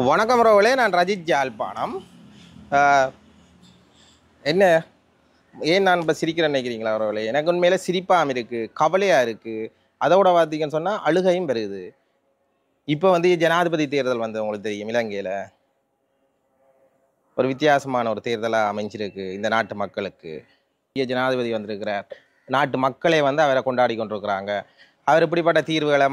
வணக்கம் ரோவலே, நான் ரஜித் ஜாழ்ப்பாணம். என்ன ஏன் நான் இப்போ சிரிக்கிறேன்னு நினைக்கிறீங்களா ரோவலே? எனக்கு உண்மையில சிரிப்பாகவும் இருக்குது, கவலையாக இருக்குது. அதோட பார்த்தீங்கன்னு சொன்னால் அழுகையும் வருது. இப்போ ஜனாதிபதி தேர்தல் உங்களுக்கு தெரியும், இலங்கையில் ஒரு வித்தியாசமான ஒரு தேர்தலாக அமைஞ்சிருக்கு இந்த நாட்டு மக்களுக்கு. ஜனாதிபதி வந்திருக்கிறார், நாட்டு மக்களே அவரை கொண்டாடி கொண்டிருக்கிறாங்க. அவர் இப்படிப்பட்ட தீர்வுகளை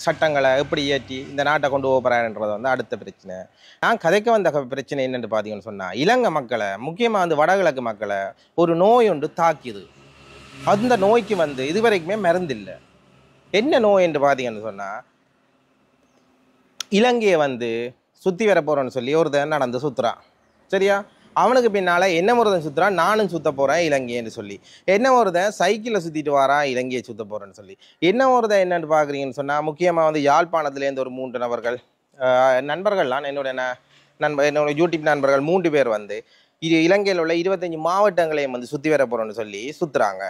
சட்டங்களை எப்படி இயற்றி இந்த நாட்டை கொண்டு போகிறாருன்றது அடுத்த பிரச்சனை. நான் கதைக்க வந்த பிரச்சனை என்னென்னு பார்த்தீங்கன்னு சொன்னால், இலங்கை மக்களை, முக்கியமாக வடகிழக்கு மக்களை ஒரு நோய் ஒன்று தாக்கியது. அந்த நோய்க்கு இதுவரைக்குமே மருந்தில்லை. என்ன நோய் என்று பார்த்தீங்கன்னு சொன்னால், இலங்கையை சுற்றி வர போகிறோன்னு சொல்லி ஒருத்தன் நடந்து சுற்றுறான். சரியா? அவனுக்கு பின்னால் என்ன ஒருத்தன் சுற்றுறான், நானும் சுற்ற போகிறேன் இலங்கைன்னு சொல்லி. என்ன ஒருத்தன் சைக்கிளில் சுற்றிட்டு வரான், இலங்கையை சுற்ற போகிறேன்னு சொல்லி. என்ன ஒருத்தன் என்னென்னு பார்க்குறீங்கன்னு சொன்னால், முக்கியமாக யாழ்ப்பாணத்துலேருந்து ஒரு 3 நபர்கள், நண்பர்கள்லாம் என்னோட யூடியூப் நண்பர்கள் 3 பேர் இது இலங்கையில் உள்ள 25 மாவட்டங்களையும் சுற்றி வர போகிறோன்னு சொல்லி சுற்றுறாங்க.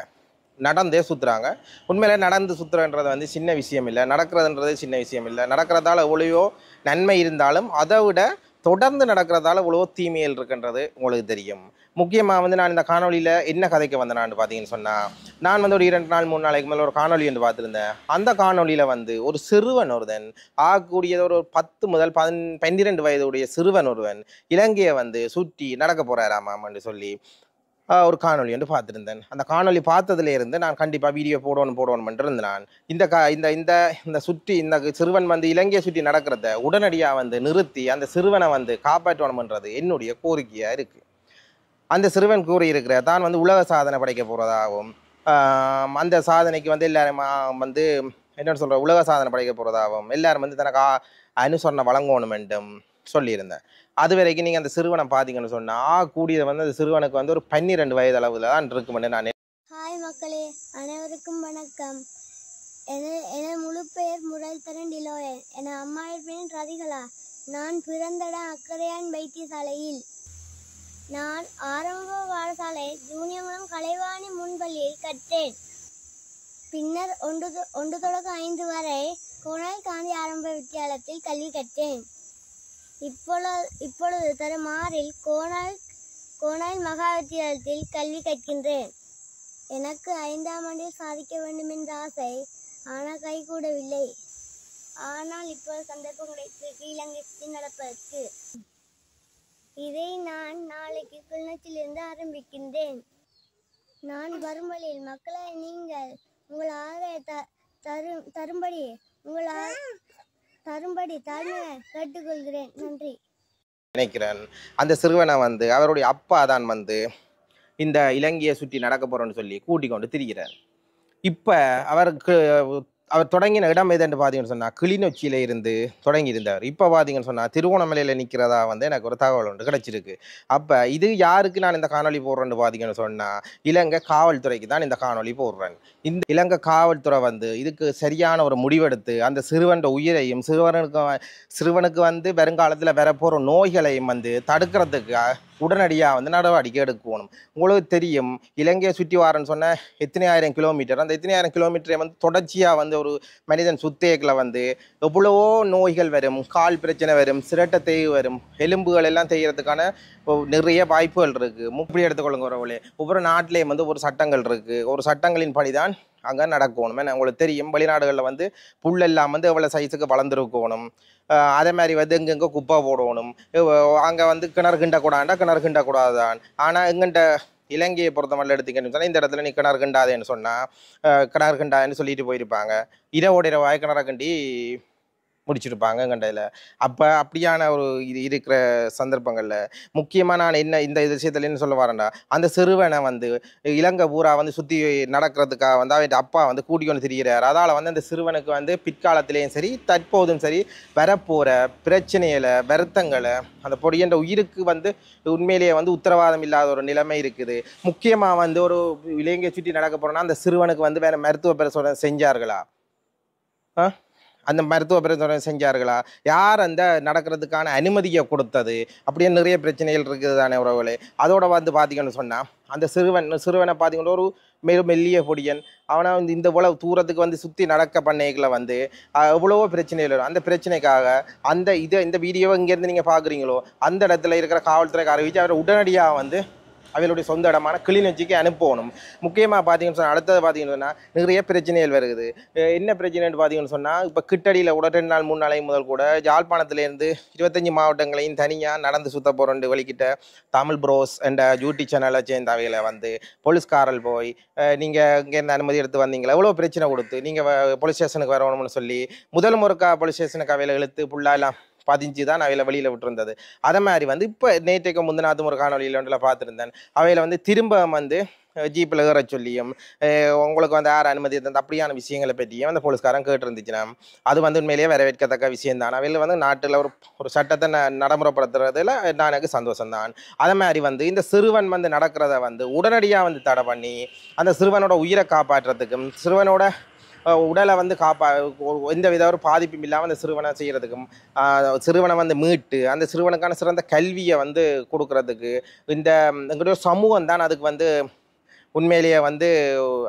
நடந்தே சுற்றுறாங்க. உண்மையிலே நடந்து சுற்றுறன்றது சின்ன விஷயம் இல்லை, நடக்கிறதுன்றது சின்ன விஷயம் இல்லை. நடக்கிறதால எவ்வளவோ நன்மை இருந்தாலும் அதை விட தொடர்ந்து நடக்கிறதால இவ்வளோ தீமைகள் இருக்குன்றது உங்களுக்கு தெரியும். முக்கியமாக நான் இந்த காணொலியில் என்ன கதைக்க வந்தேனான்னு பார்த்தீங்கன்னு சொன்னால், நான் ஒரு 2 நாள் 3 நாளைக்கு மேலே ஒரு காணொலி என்று பார்த்துருந்தேன். அந்த காணொலியில் ஒரு சிறுவன் ஒருவன் ஆகக்கூடியது ஒரு 10 முதல் 12 வயதுடைய சிறுவன் ஒருவன் இலங்கையை சுற்றி நடக்க போகிறாராமான்னு சொல்லி ஒரு காணொலி என்று பார்த்துருந்தேன். அந்த காணொலி பார்த்ததுலேருந்து நான் கண்டிப்பாக வீடியோ போடணும்னு இருந்தேன். இந்த சுற்றி இந்த சிறுவன் இலங்கையை சுற்றி நடக்கிறத உடனடியாக நிறுத்தி அந்த சிறுவனை காப்பாற்றணும்ன்றது என்னுடைய கோரிக்கையாக இருக்குது. அந்த சிறுவன் கூறியிருக்கிற தான் உலக சாதனை படைக்க போகிறதாகவும், அந்த சாதனைக்கு எல்லாரும் என்னென்னு சொல்கிற உலக சாதனை படைக்க போகிறதாகவும் எல்லாரும் தனக்கு அனுசரணை வழங்கணும் என்றும் சொல்லியிருந்தேன். அது வரைக்கும் நீங்கள் அந்த சிறுவனை பார்த்தீங்கன்னு சொன்னால் கூடியது அந்த சிறுவனுக்கு ஒரு 12 வயது அளவில் தான் இருக்குமென்று நான். ஹாய் மக்களே, அனைவருக்கும் வணக்கம். என முழு பெயர் முரல்தரன் டிலோயன். என அம்மாவின் பெயர் ரதிகலா. நான் பிறந்த இடம் அக்கரையான் வைத்தியசாலையில். நான் ஆரம்ப பாடசாலை ஜூனியங்குளம் கலைவாணி முன்பள்ளியில் கற்றேன். பின்னர் 1 தொடக்கம் 5 வரை கோணல் காந்தி ஆரம்ப வித்தியாலயத்தில் கல்வி கற்றேன். இப்பொழுது தருமாறில் கோணல் மகா வித்தியாலயத்தில் கல்வி கற்கின்றேன். எனக்கு 5ஆம் ஆண்டில் சாதிக்க வேண்டும் என்ற ஆசை, ஆனால் கைகூடவில்லை. ஆனால் இப்போது சந்தர்ப்பம் கிடைத்திருக்கு இலங்கைக்கு நடப்பதற்கு. இதை நான் நாளைக்கு கிளிநொச்சியிலிருந்து ஆரம்பிக்கின்றேன். நான் வரும் வழியில் மக்களை நீங்கள் உங்கள் ஆதரவை தரும்படி தாழ்மையை கேட்டுக்கொள்கிறேன். நன்றி. நினைக்கிறேன் அந்த சிறுவனை அவருடைய அப்பா தான் இந்த இலங்கையை சுற்றி நடக்க போறோன்னு சொல்லி கூட்டிக் கொண்டு திரிகிறார். இப்போ அவர் தொடங்கின இடம் எதுன்னு பார்த்தீங்கன்னு சொன்னால் கிளிநொச்சியில இருந்து தொடங்கி இருந்தார். இப்போ பார்த்தீங்கன்னு சொன்னால் திருவோணமலையில் நிற்கிறதா எனக்கு ஒரு தகவல் ஒன்று கிடைச்சிருக்கு. அப்போ இது யாருக்கு நான் இந்த காணொலி போடுறேன்னு பார்த்தீங்கன்னு சொன்னால், இலங்கை காவல்துறைக்கு தான் இந்த காணொலி போடுறேன். இந்த இலங்கை காவல்துறை இதுக்கு சரியான ஒரு முடிவெடுத்து அந்த சிறுவன் உயிரையும் சிறுவனுக்கு வருங்காலத்தில் வரப்போகிற நோய்களையும் தடுக்கிறதுக்கு உடனடியாக நடவடிக்கை எடுக்கணும். உங்களுக்கு தெரியும், இலங்கையை சுற்றி வாரன்னு சொன்ன எத்தனை ஆயிரம் கிலோமீட்டர், அந்த எத்தனை ஆயிரம் கிலோமீட்டரை தொடர்ச்சியாக ஒரு மனிதன் சுத்தேக்கில் எவ்வளவோ நோய்கள் வரும், கால் பிரச்சனை வரும், சிரட்டை தேய்வு வரும், எலும்புகள் எல்லாம் தேய்கிறதுக்கான நிறைய வாய்ப்புகள் இருக்குது. இப்படி எடுத்துக்கொள்ளுங்க உறவுகளே. ஒவ்வொரு நாட்டிலேயும் ஒரு சட்டங்கள் இருக்குது. ஒரு சட்டங்களின் படிதான் அங்கே நடக்கணும். ஏன்னா உங்களுக்கு தெரியும், வெளிநாடுகளில் புல்லெல்லாம் எவ்வளோ சைஸுக்கு வளர்ந்துருக்கணும். அதே மாதிரி எங்கெங்கே குப்பை போடணும். அங்கே கிணறு கிண்டக்கூடாண்டா கிணறு கிண்டக்கூடாதான். ஆனால் எங்கள்கிட்ட இலங்கையை பொறுத்த மட்டும் எடுத்தீங்கன்னு சொன்னால், இந்த இடத்துல நீ கிணறு கிண்டாதேன்னு சொன்னால் கிணறு கிண்டாதுன்னு சொல்லிட்டு போயிருப்பாங்க. இரவோட இரவாய் கிணறு கிண்டி முடிச்சிருப்பாங்க கண்டையில். அப்போ அப்படியான ஒரு இது இருக்கிற சந்தர்ப்பங்களில் முக்கியமாக நான் இந்த விஷயத்துல என்ன சொல்ல வரேன்டா, அந்த சிறுவனை இலங்கை பூரா சுற்றி நடக்கிறதுக்காக அவன் அப்பா கூட்டிக் கொண்டு திரிகிறார். அதால் அந்த சிறுவனுக்கு பிற்காலத்திலேயும் சரி தற்போதும் சரி வரப்போகிற பிரச்சனைகளை, வருத்தங்களை, அந்த பொடியன்ற உயிருக்கு உண்மையிலேயே உத்தரவாதம் இல்லாத ஒரு நிலைமை இருக்குது. முக்கியமாக ஒரு இலங்கையை சுற்றி நடக்க போகிறோன்னா அந்த சிறுவனுக்கு வேறு மருத்துவ பரிசோதனை செஞ்சார்களா? அந்த மருத்துவ பரிசோதனை செஞ்சார்களா, யார் அந்த நடக்கிறதுக்கான அனுமதியை கொடுத்தது, அப்படியே நிறைய பிரச்சனைகள் இருக்குது தானே உறவுகளே. அதோட வந்து பார்த்தீங்கன்னு சொன்னால் அந்த சிறுவனை பார்த்தீங்கன்னா ஒரு மேலும் மெல்லிய பொடியன், அவனை வந்து இந்த இவ்வளவு தூரத்துக்கு வந்து சுற்றி நடக்க பண்ணைகளை வந்து எவ்வளவோ பிரச்சனைகள் வரும். அந்த பிரச்சனைக்காக இந்த வீடியோவை இங்கேருந்து நீங்கள் பார்க்குறீங்களோ அந்த இடத்துல இருக்கிற காவல்துறைக்கு அறிவித்து அவரை உடனடியாக வந்து அவளுடைய சொந்த இடமான கிளிநொச்சிக்கு அனுப்பணும். முக்கியமாக பார்த்தீங்கன்னு சொன்னால் அடுத்தது பார்த்தீங்கன்னு சொன்னால் நிறைய பிரச்சனைகள் வருது. என்ன பிரச்சனைன்னு பார்த்தீங்கன்னு சொன்னால் இப்போ கிட்டடியில் கூட 2 நாள் 3 நாளைக்கு முதல் கூட யாழ்ப்பாணத்துலேருந்து 25 மாவட்டங்களையும் தனியாக நடந்து சுத்த போகிறோண்டு வலிக்கிட்ட தமிழ் ப்ரோஸ் என்ற யூடியூப் சேனலை சேர்ந்த அவையில் வந்து போலீஸ்காரல் போய் நீங்கள் இங்கேருந்து அனுமதி எடுத்து வந்தீங்களா, எவ்வளோ பிரச்சனை கொடுத்து நீங்கள் போலீஸ் ஸ்டேஷனுக்கு வரணும்னு சொல்லி முதல் முறைக்கா போலீஸ் ஸ்டேஷனுக்கு அவையில் இழுத்து ஃபுல்லாக பதிஞ்சு தான் அவையில் வெளியில் விட்டுருந்தது. அதை மாதிரி வந்து இப்போ நேற்றைக்கு முந்தினாத்து ஒரு காணொலியில் ஒன்றில் பார்த்துருந்தேன். அவையில் வந்து திரும்ப வந்து ஜீப்பில் ஏற சொல்லியும் உங்களுக்கு வந்து யார் அனுமதி இருந்தது அப்படியான விஷயங்களை பற்றியும் அந்த போலீஸ்காரன் கேட்டுருந்துச்சுன்னா அது வந்து உண்மையிலேயே வரவேற்கத்தக்க விஷயம் தான். அவையில் வந்து நாட்டில் ஒரு சட்டத்தை நடைமுறைப்படுத்துறதுல நான் எனக்கு சந்தோஷம்தான். அதே மாதிரி வந்து இந்த சிறுவன் வந்து நடக்கிறத வந்து உடனடியாக வந்து தடை பண்ணி அந்த சிறுவனோட உயிரை காப்பாற்றுறதுக்கும் சிறுவனோட உடலை வந்து எந்த வித ஒரு பாதிப்பும் இல்லாமல் அந்த சிறுவனை செய்கிறதுக்கும் சிறுவனை வந்து மீட்டு அந்த சிறுவனுக்கான சிறந்த கல்வியை வந்து கொடுக்கறதுக்கு இந்த எங்களுடைய சமூகம் தான் அதுக்கு வந்து உண்மையிலேயே வந்து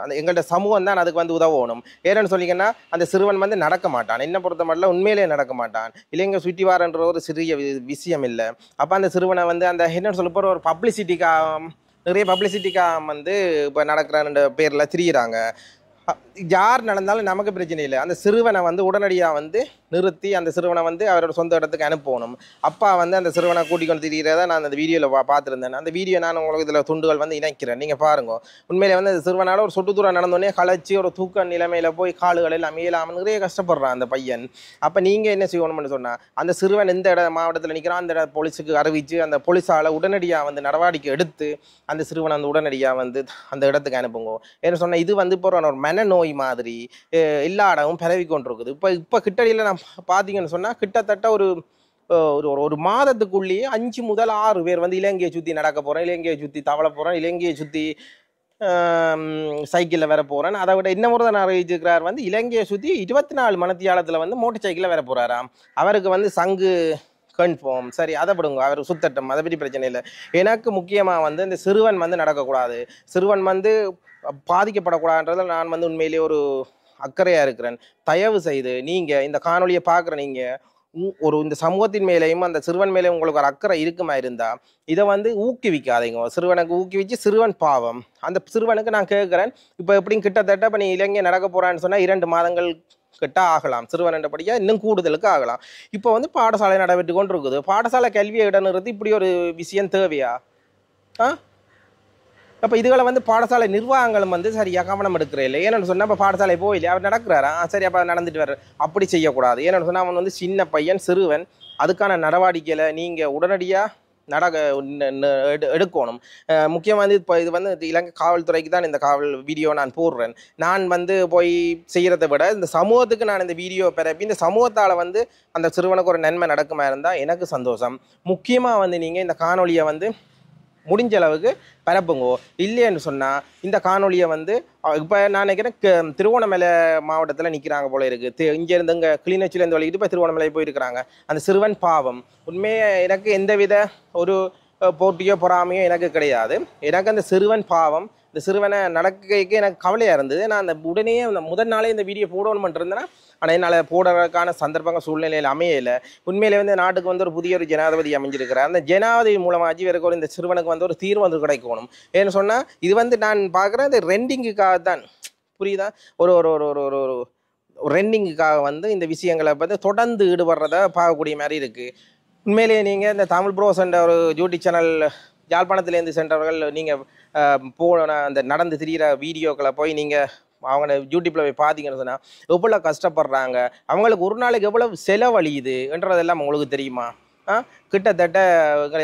அந்த எங்கள்ட சமூகம் தான் அதுக்கு வந்து உதவணும். ஏன்னு சொன்னீங்கன்னா அந்த சிறுவன் வந்து நடக்க மாட்டான், என்ன பொறுத்த மட்டும் உண்மையிலேயே நடக்க மாட்டான். இல்லைங்க சுற்றி வாரன்ற ஒரு சிறிய விஷயம் இல்லை. அப்போ அந்த சிறுவனை வந்து அந்த என்னன்னு சொல்ல போகிற ஒரு பப்ளிசிட்டிக்காக நிறைய பப்ளிசிட்டிக்காக வந்து இப்போ நடக்கிறான்ற பேரில் திரியிறாங்க. யார் நடந்தாலும் நமக்கு பிரச்சனை இல்லை. அந்த சிறுவனை வந்து உடனடியாக வந்து நிறுத்தி அந்த சிறுவனை வந்து அவரோட சொந்த இடத்துக்கு அனுப்பணும். அப்பா வந்து அந்த சிறுவனை கூட்டிக்கொண்டு திரிகிறத நான் அந்த வீடியோவில் பார்த்துருந்தேன். அந்த வீடியோ நான் உங்களுக்கு இதில் துண்டுகள் வந்து இணைக்கிறேன், நீங்கள் பாருங்க. உண்மையிலே வந்து அந்த சிறுவனால் ஒரு சொட்டு தூரம் நடந்தோடனே களைச்சி ஒரு தூக்க நிலைமையில் போய் காலுகள் எல்லாம் இயலாமல் நிறைய கஷ்டப்படுறான் அந்த பையன். அப்போ நீங்கள் என்ன செய்யணும்னு சொன்னால் அந்த சிறுவன் எந்த மாவட்டத்தில் நிற்கிறான் அந்த போலீஸுக்கு அறிவித்து அந்த போலீஸால் உடனடியாக வந்து நடவடிக்கை எடுத்து அந்த சிறுவனை வந்து உடனடியாக வந்து அந்த இடத்துக்கு அனுப்புங்க. ஏன்னு சொன்னால் இது வந்து இப்போ ஒரு மனநோய் மாதிரி எல்லா இடமும் பரவி கொண்டிருக்குது. இப்போ கிட்டடியில் நான் பார்த்தீங்கன்னு சொன்னால் கிட்டத்தட்ட ஒரு மாதத்துக்குள்ளேயே 5 முதல் 6 பேர் வந்து இலங்கையை சுற்றி நடக்க போகிறேன், இலங்கையை சுற்றி தவளை போகிறேன், இலங்கையை சுற்றி சைக்கிளில் வர போகிறேன். அதை விட இன்னும் தான் அறிவிச்சிருக்கிறார் வந்து இலங்கையை சுற்றி 24 மணித்தியாலத்தில் வந்து மோட்டர் சைக்கிளில் வர போகிறாராம். அவருக்கு வந்து சங்கு கன்ஃபார்ம் சரி, அதை விடுங்க, அவர் சுத்தட்டும், அதை பற்றி பிரச்சனை இல்லை. எனக்கு முக்கியமாக வந்து இந்த சிறுவன் வந்து நடக்கக்கூடாது, சிறுவன் வந்து பாதிக்கப்படக்கூடாதுன்றதில் நான் வந்து உண்மையிலேயே ஒரு அக்கறையாக இருக்கிறேன். தயவு செய்து நீங்கள் இந்த காணொலியை பார்க்குற நீங்கள் இந்த சமூகத்தின் மேலேயும் அந்த சிறுவன் மேலேயும் உங்களுக்கு ஒரு அக்கறை இருக்குமா இருந்தால் இதை வந்து ஊக்குவிக்காதீங்க. சிறுவனுக்கு ஊக்குவிச்சு சிறுவன் பாவம். அந்த சிறுவனுக்கு நான் கேட்குறேன், இப்போ எப்படியும் கிட்டத்தட்ட இப்போ நீ இலங்கை நடக்க போகிறான்னு சொன்னால் 2 மாதங்கள் கிட்ட ஆகலாம், சிறுவன் என்றபடியாக இன்னும் கூடுதலுக்கு ஆகலாம். இப்போ வந்து பாடசாலை நடைபெற்று கொண்டு இருக்குது. பாடசாலை கல்வியை இடநிறுத்தி இப்படி ஒரு விஷயம் தேவையா? அப்போ இதுகளை வந்து பாடசாலை நிர்வாகங்களும் வந்து சரியாக கவனம் எடுக்கிற இல்லை. ஏன்னு சொன்னால் இப்போ பாடசாலை போயில்லை, அவர் நடக்கிறாரா சரி, அப்போ நடந்துட்டு வர்ற அப்படி செய்யக்கூடாது. ஏன்னு சொன்னால் அவன் வந்து சின்ன பையன் சிறுவன், அதுக்கான நடவடிக்கையில் நீங்கள் உடனடியாக எடுக்கணும். முக்கியமாக வந்து இப்போ இது வந்து இலங்கை காவல்துறைக்கு தான் இந்த வீடியோ நான் போடுறேன். நான் வந்து போய் செய்கிறத விட இந்த சமூகத்துக்கு நான் இந்த வீடியோ பிறப்பி இந்த சமூகத்தால் வந்து அந்த சிறுவனுக்கு ஒரு நன்மை நடக்குமா இருந்தால் எனக்கு சந்தோஷம். முக்கியமாக வந்து நீங்கள் இந்த காணொலியை வந்து முடிஞ்ச அளவுக்கு பரப்புங்கோ. இல்லைன்னு சொன்னால் இந்த காணொலியை வந்து இப்போ நான் நினைக்கிறேன் திருவோணமலை மாவட்டத்தில் நிற்கிறாங்க போல இருக்குது. இங்கேருந்து இங்கே கிளிநொச்சியிலேருந்து வலிக்கிட்டு இப்போ திருவோணமலை போயிருக்கிறாங்க. அந்த சிறுவன் பாவம். உண்மையே எனக்கு எந்தவித ஒரு போட்டியோ பொறாமையோ எனக்கு கிடையாது. எனக்கு அந்த சிறுவன் பாவம், இந்த சிறுவனை நடக்க எனக்கு கவலையாக இருந்தது. நான் அந்த உடனே அந்த முதல் நாளே இந்த வீடியோ போடணும்னு இருந்தேன்னா ஆனால் என்னால் போடுறதுக்கான சந்தர்ப்பங்கள் சூழ்நிலையில் அமையலை. உண்மையிலே வந்து நாட்டுக்கு வந்து ஒரு புதிய ஒரு ஜனாதிபதி அமைஞ்சிருக்கிறார். அந்த ஜனாதிபதி மூலமாக இவருக்கு இந்த சிறுவனுக்கு வந்து ஒரு தீர்வு வந்து கிடைக்கணும். ஏன்னு சொன்னால் இது வந்து நான் பார்க்குறேன் இந்த ரெண்டிங்குக்காக தான், புரியுதா? ஒரு ஒரு ஒரு ஒரு ஒரு ரெண்டிங்குக்காக வந்து இந்த விஷயங்களை வந்து தொடர்ந்து ஈடுபடுறத பார்க்கக்கூடிய மாதிரி இருக்குது. உண்மையிலேயே நீங்கள் இந்த தமிழ் ப்ரோஸ் என்ற ஒரு யூடியூப் சேனல் யாழ்ப்பாணத்துலேருந்து சென்றவர்கள் நீங்கள் போன அந்த நடந்து திரிகிற வீடியோக்களை போய் நீங்கள் அவங்க யூடியூப்பில் போய் பார்த்தீங்கன்னு சொன்னால் எவ்வளோ கஷ்டப்படுறாங்க, அவங்களுக்கு ஒரு நாளைக்கு எவ்வளோ செலவழியுது என்றதெல்லாம் உங்களுக்கு தெரியுமா? கிட்டத்தட்ட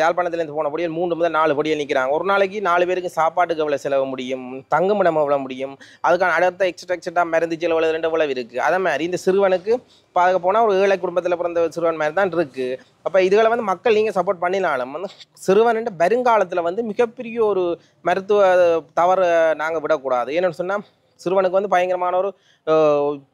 யாழ்ப்பாணத்துலேருந்து போன படியில் 3 முதல் 4 படியில் நிற்கிறாங்க. ஒரு நாளைக்கு 4 பேருக்கு சாப்பாட்டுக்கு எவ்வளோ செலவு முடியும், தங்குமிடம் எவ்வளோ முடியும், அதுக்கான அடுத்த எக்ஸ்ட்ரா மருந்து செலவு 2 எவ்வளவு இருக்குது. அதே மாதிரி இந்த சிறுவனுக்கு பார்க்க போனால் ஒரு ஏழை குடும்பத்தில் பிறந்த சிறுவன் மாதிரி தான் இருக்குது. அப்போ இதுகளை வந்து மக்கள் நீங்கள் சப்போர்ட் பண்ணினாலும் வந்து சிறுவன் வருங்காலத்தில் வந்து மிகப்பெரிய ஒரு மருத்துவ தவறு நாங்கள் விடக்கூடாது. ஏன்னு சொன்னால் சிறுவனுக்கு வந்து பயங்கரமான ஒரு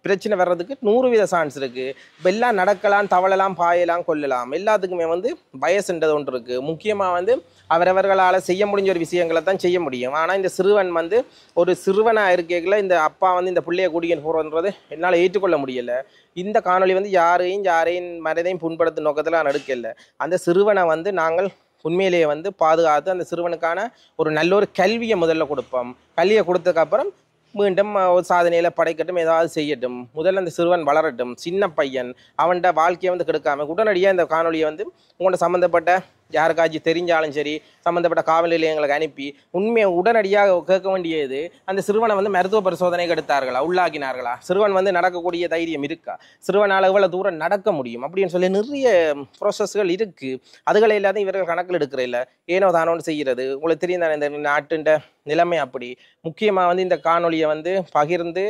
பிரச்சனை வர்றதுக்கு 100% சான்ஸ் இருக்குது. இப்போ எல்லாம் நடக்கலாம், தவழலாம், பாயலாம், கொல்லலாம், எல்லாத்துக்குமே வந்து வயசுன்றது ஒன்று இருக்குது. முக்கியமாக வந்து அவரவர்களால் செய்ய முடிஞ்ச ஒரு விஷயங்களை தான் செய்ய முடியும். ஆனால் இந்த சிறுவன் வந்து ஒரு சிறுவனாக இருக்கைக்குள்ள இந்த அப்பா வந்து இந்த பிள்ளையை கூட்டிகிட்டு போகிறன்றது என்னால் ஏற்றுக்கொள்ள முடியலை. இந்த காணொளி வந்து யாரையும் மனதையும் புண்படுத்தும் நோக்கத்தில் நான் எடுக்கலை. அந்த சிறுவனை வந்து நாங்கள் உண்மையிலேயே வந்து பாதுகாத்து அந்த சிறுவனுக்கான ஒரு நல்ல ஒரு கல்வியை முதல்ல கொடுப்போம். கல்வியை கொடுத்ததுக்கப்புறம் மீண்டும் ஒரு சாதனையில் படைக்கட்டும், ஏதாவது செய்யட்டும். முதல்ல அந்த சிறுவன் வளரட்டும், சின்ன பையன், அவன்கிட்ட வாழ்க்கையை வந்து கெடுக்காம உடனடியாக இந்த காணொலியை வந்து உங்கள்கிட்ட சம்மந்தப்பட்ட யாருக்காச்சும் தெரிஞ்சாலும் சரி, சம்மந்தப்பட்ட காவல் நிலையங்களுக்கு அனுப்பி உண்மையை உடனடியாக கேட்க வேண்டியது, அந்த சிறுவனை வந்து மருத்துவ பரிசோதனைக்கு எடுத்தார்களா, உள்ளாக்கினார்களா, சிறுவன் வந்து நடக்கக்கூடிய தைரியம் இருக்கா, சிறுவனால் எவ்வளோ தூரம் நடக்க முடியும் அப்படின்னு சொல்லி நிறைய ப்ரோசஸ்கள் இருக்குது. அதுகளை எல்லாத்தையும் இவர்கள் கணக்கில் எடுக்கிற இல்லை, ஏனோ தானோன்னு செய்கிறது. உங்களுக்கு தெரியும் தானே இந்த நாட்டுன்ற நிலைமை அப்படி. முக்கியமாக வந்து இந்த காணொலியை வந்து பகிர்ந்து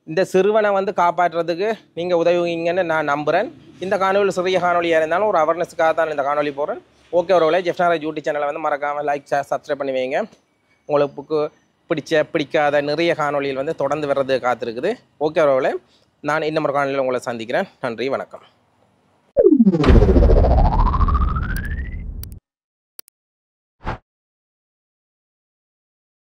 இந்த சிறுவனை வந்து காப்பாற்றுறதுக்கு நீங்கள் உதவுவீங்கன்னு நான் நம்புகிறேன். இந்த காணொலியில் சிறிய காணொலியாக இருந்தாலும் ஒரு அவேர்னஸுக்காக தான் இந்த காணொலி போகிறேன். ஓகே உறவுகளே, ஜெஃப் நாராஜ் யூடியூப் சேனலை வந்து மறக்காமல் லைக், ஷேர், சப்ஸ்கிரைப் பண்ணி வைங்க. உங்களுக்கு பிடிக்காத நிறைய காணொலியில் வந்து தொடர்ந்து வர்றது காத்திருக்குது. ஓகே உறவுகளே, நான் இன்னும் ஒரு காணொலியில் உங்களை சந்திக்கிறேன். நன்றி, வணக்கம்.